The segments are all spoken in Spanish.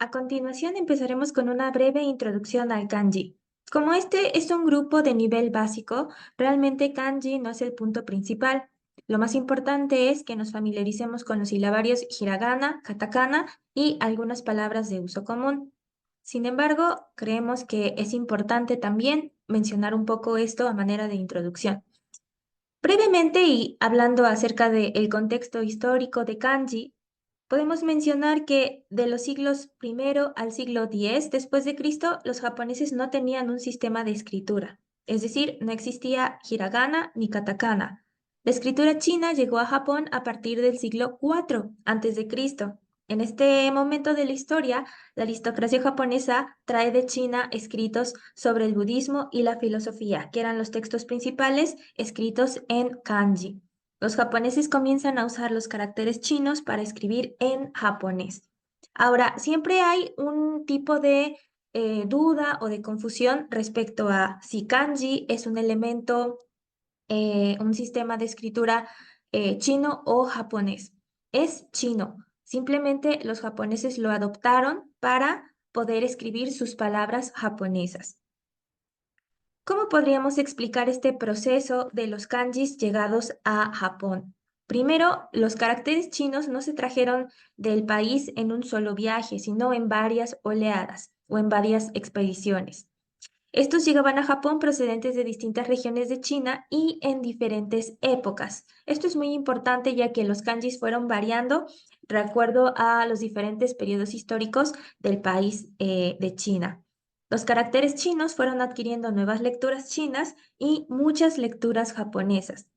A continuación empezaremos con una breve introducción al kanji. Como este es un grupo de nivel básico, realmente kanji no es el punto principal. Lo más importante es que nos familiaricemos con los silabarios hiragana, katakana y algunas palabras de uso común. Sin embargo, creemos que es importante también mencionar un poco esto a manera de introducción. Brevemente y hablando acerca del contexto histórico de kanji, podemos mencionar que de los siglos I al siglo X después de Cristo, los japoneses no tenían un sistema de escritura, es decir, no existía hiragana ni katakana. La escritura china llegó a Japón a partir del siglo IV antes de Cristo. En este momento de la historia, la aristocracia japonesa trae de China escritos sobre el budismo y la filosofía, que eran los textos principales escritos en kanji. Los japoneses comienzan a usar los caracteres chinos para escribir en japonés. Ahora, siempre hay un tipo de duda o de confusión respecto a si kanji es un elemento, un sistema de escritura chino o japonés. Es chino. Simplemente los japoneses lo adoptaron para poder escribir sus palabras japonesas. ¿Cómo podríamos explicar este proceso de los kanjis llegados a Japón? Primero, los caracteres chinos no se trajeron del país en un solo viaje, sino en varias oleadas o en varias expediciones. Estos llegaban a Japón procedentes de distintas regiones de China y en diferentes épocas. Esto es muy importante ya que los kanjis fueron variando de acuerdo a los diferentes periodos históricos del país de China. Los caracteres chinos fueron adquiriendo nuevas lecturas chinas y muchas lecturas japonesas.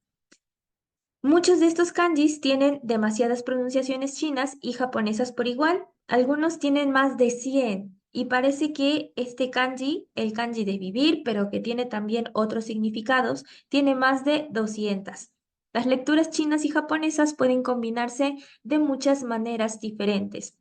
Muchos de estos kanjis tienen demasiadas pronunciaciones chinas y japonesas por igual. Algunos tienen más de 100 y parece que este kanji, el kanji de vivir, pero que tiene también otros significados, tiene más de 200. Las lecturas chinas y japonesas pueden combinarse de muchas maneras diferentes.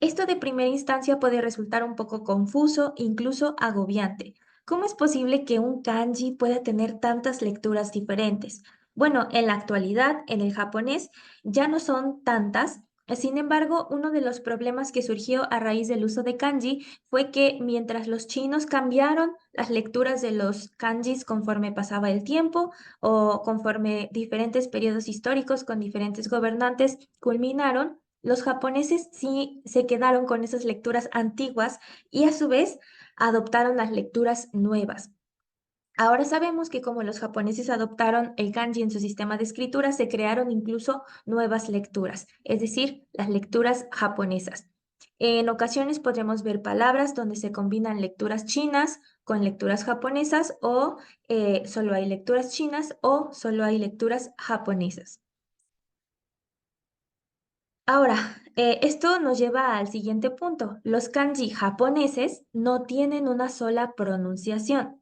Esto de primera instancia puede resultar un poco confuso, incluso agobiante. ¿Cómo es posible que un kanji pueda tener tantas lecturas diferentes? Bueno, en la actualidad, en el japonés, ya no son tantas. Sin embargo, uno de los problemas que surgió a raíz del uso de kanji fue que mientras los chinos cambiaron las lecturas de los kanjis conforme pasaba el tiempo o conforme diferentes periodos históricos con diferentes gobernantes culminaron, los japoneses sí se quedaron con esas lecturas antiguas y a su vez adoptaron las lecturas nuevas. Ahora sabemos que como los japoneses adoptaron el kanji en su sistema de escritura, se crearon incluso nuevas lecturas, es decir, las lecturas japonesas. En ocasiones podremos ver palabras donde se combinan lecturas chinas con lecturas japonesas o solo hay lecturas chinas o solo hay lecturas japonesas. Ahora, esto nos lleva al siguiente punto. Los kanji japoneses no tienen una sola pronunciación.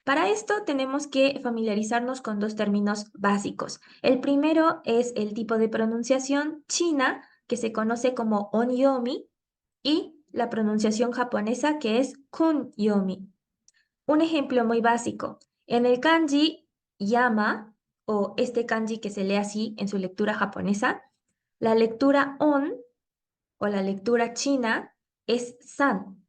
Para esto tenemos que familiarizarnos con dos términos básicos. El primero es el tipo de pronunciación china, que se conoce como onyomi, y la pronunciación japonesa, que es kunyomi. Un ejemplo muy básico. En el kanji yama, o este kanji que se lee así en su lectura japonesa, la lectura on o la lectura china es san,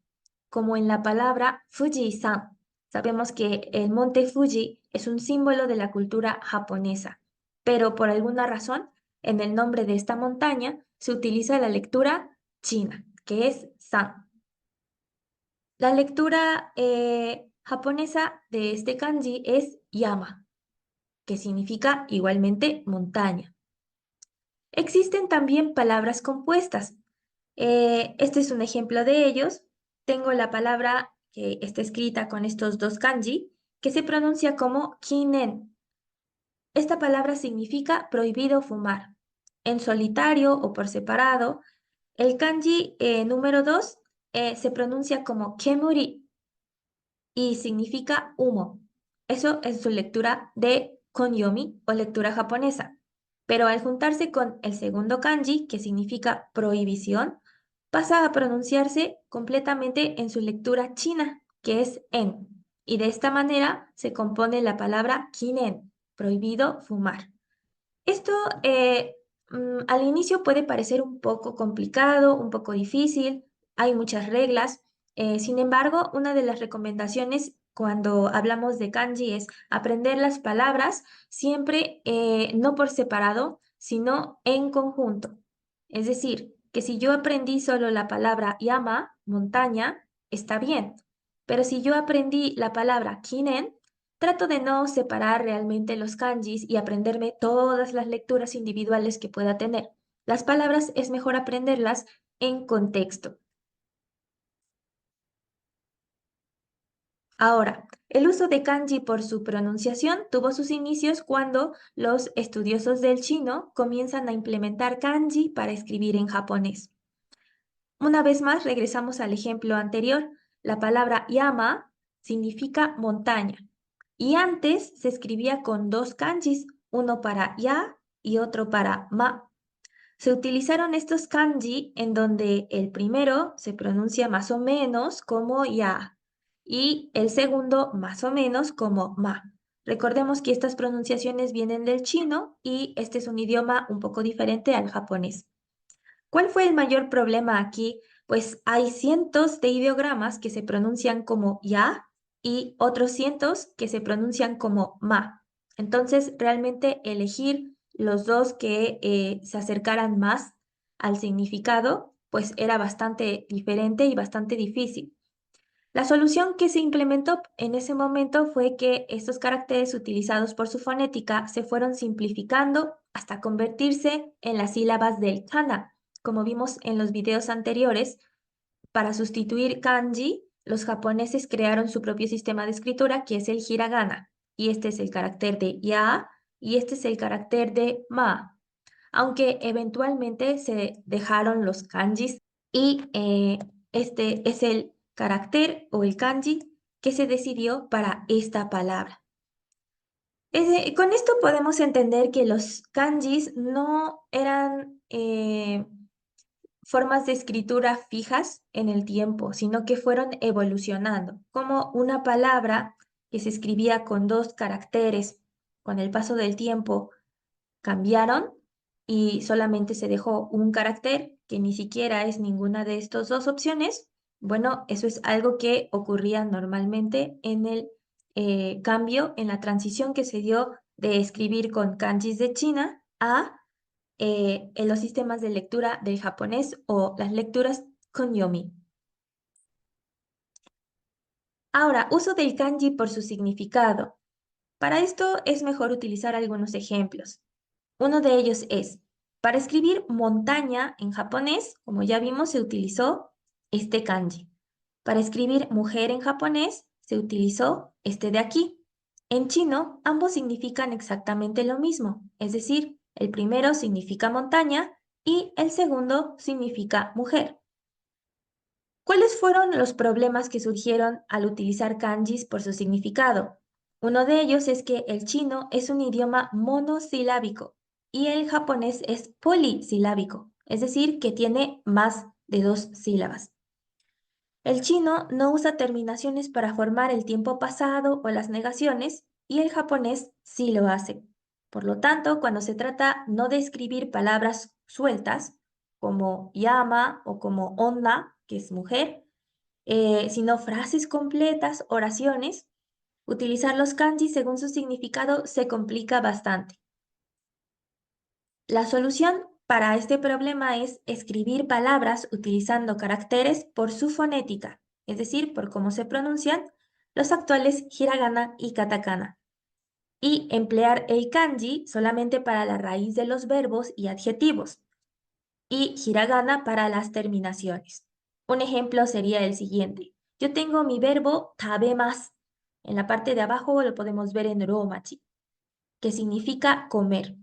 como en la palabra Fuji-san. Sabemos que el monte Fuji es un símbolo de la cultura japonesa, pero por alguna razón, en el nombre de esta montaña se utiliza la lectura china, que es san. La lectura japonesa de este kanji es yama, que significa igualmente montaña. Existen también palabras compuestas. Este es un ejemplo de ellos. Tengo la palabra que está escrita con estos dos kanji, que se pronuncia como kinen. Esta palabra significa prohibido fumar. En solitario o por separado, el kanji número 2 se pronuncia como kemuri y significa humo. Eso es su lectura de konyomi o lectura japonesa. Pero al juntarse con el segundo kanji, que significa prohibición, pasa a pronunciarse completamente en su lectura china, que es en. Y de esta manera se compone la palabra kinen, prohibido fumar. Esto al inicio puede parecer un poco complicado, un poco difícil, hay muchas reglas. Sin embargo, una de las recomendaciones cuando hablamos de kanji es aprender las palabras siempre no por separado, sino en conjunto. Es decir, que si yo aprendí solo la palabra yama, montaña, está bien. Pero si yo aprendí la palabra kinen, trato de no separar realmente los kanjis y aprenderme todas las lecturas individuales que pueda tener. Las palabras es mejor aprenderlas en contexto. Ahora, el uso de kanji por su pronunciación tuvo sus inicios cuando los estudiosos del chino comienzan a implementar kanji para escribir en japonés. Una vez más, regresamos al ejemplo anterior. La palabra yama significa montaña y antes se escribía con dos kanjis, uno para ya y otro para ma. Se utilizaron estos kanji en donde el primero se pronuncia más o menos como ya y el segundo más o menos como ma. Recordemos que estas pronunciaciones vienen del chino y este es un idioma un poco diferente al japonés. ¿Cuál fue el mayor problema aquí? Pues hay cientos de ideogramas que se pronuncian como ya y otros cientos que se pronuncian como ma. Entonces, realmente elegir los dos que se acercaran más al significado, pues era bastante diferente y bastante difícil. La solución que se implementó en ese momento fue que estos caracteres utilizados por su fonética se fueron simplificando hasta convertirse en las sílabas del kana. Como vimos en los videos anteriores, para sustituir kanji, los japoneses crearon su propio sistema de escritura que es el hiragana. Y este es el carácter de ya y este es el carácter de ma. Aunque eventualmente se dejaron los kanjis y este es el carácter o el kanji que se decidió para esta palabra. Con esto podemos entender que los kanjis no eran formas de escritura fijas en el tiempo, sino que fueron evolucionando, como una palabra que se escribía con dos caracteres con el paso del tiempo cambiaron y solamente se dejó un carácter que ni siquiera es ninguna de estas dos opciones. Bueno, eso es algo que ocurría normalmente en el cambio, en la transición que se dio de escribir con kanjis de China a en los sistemas de lectura del japonés o las lecturas con yomi. Ahora, uso del kanji por su significado. Para esto es mejor utilizar algunos ejemplos. Uno de ellos es, para escribir montaña en japonés, como ya vimos, se utilizó este kanji. Para escribir mujer en japonés, se utilizó este de aquí. En chino, ambos significan exactamente lo mismo, es decir, el primero significa montaña y el segundo significa mujer. ¿Cuáles fueron los problemas que surgieron al utilizar kanjis por su significado? Uno de ellos es que el chino es un idioma monosilábico y el japonés es polisilábico, es decir, que tiene más de dos sílabas. El chino no usa terminaciones para formar el tiempo pasado o las negaciones y el japonés sí lo hace. Por lo tanto, cuando se trata no de escribir palabras sueltas, como llama o como onna, que es mujer, sino frases completas, oraciones, utilizar los kanji según su significado se complica bastante. La solución para este problema es escribir palabras utilizando caracteres por su fonética, es decir, por cómo se pronuncian los actuales hiragana y katakana, y emplear el kanji solamente para la raíz de los verbos y adjetivos, y hiragana para las terminaciones. Un ejemplo sería el siguiente. Yo tengo mi verbo tabemasu. En la parte de abajo lo podemos ver en romachi, que significa comer.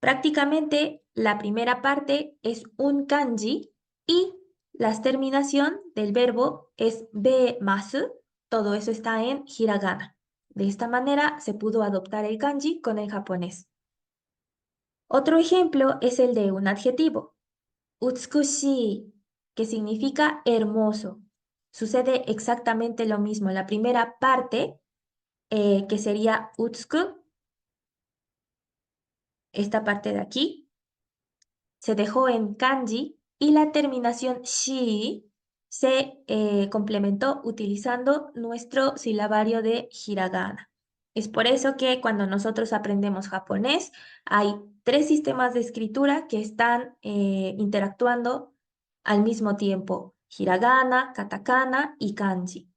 Prácticamente la primera parte es un kanji y la terminación del verbo es be-masu. Todo eso está en hiragana. De esta manera se pudo adoptar el kanji con el japonés. Otro ejemplo es el de un adjetivo, utsukushii, que significa hermoso. Sucede exactamente lo mismo. La primera parte, que sería utsuku, esta parte de aquí, se dejó en kanji y la terminación shi se complementó utilizando nuestro silabario de hiragana. Es por eso que cuando nosotros aprendemos japonés, hay tres sistemas de escritura que están interactuando al mismo tiempo: hiragana, katakana y kanji.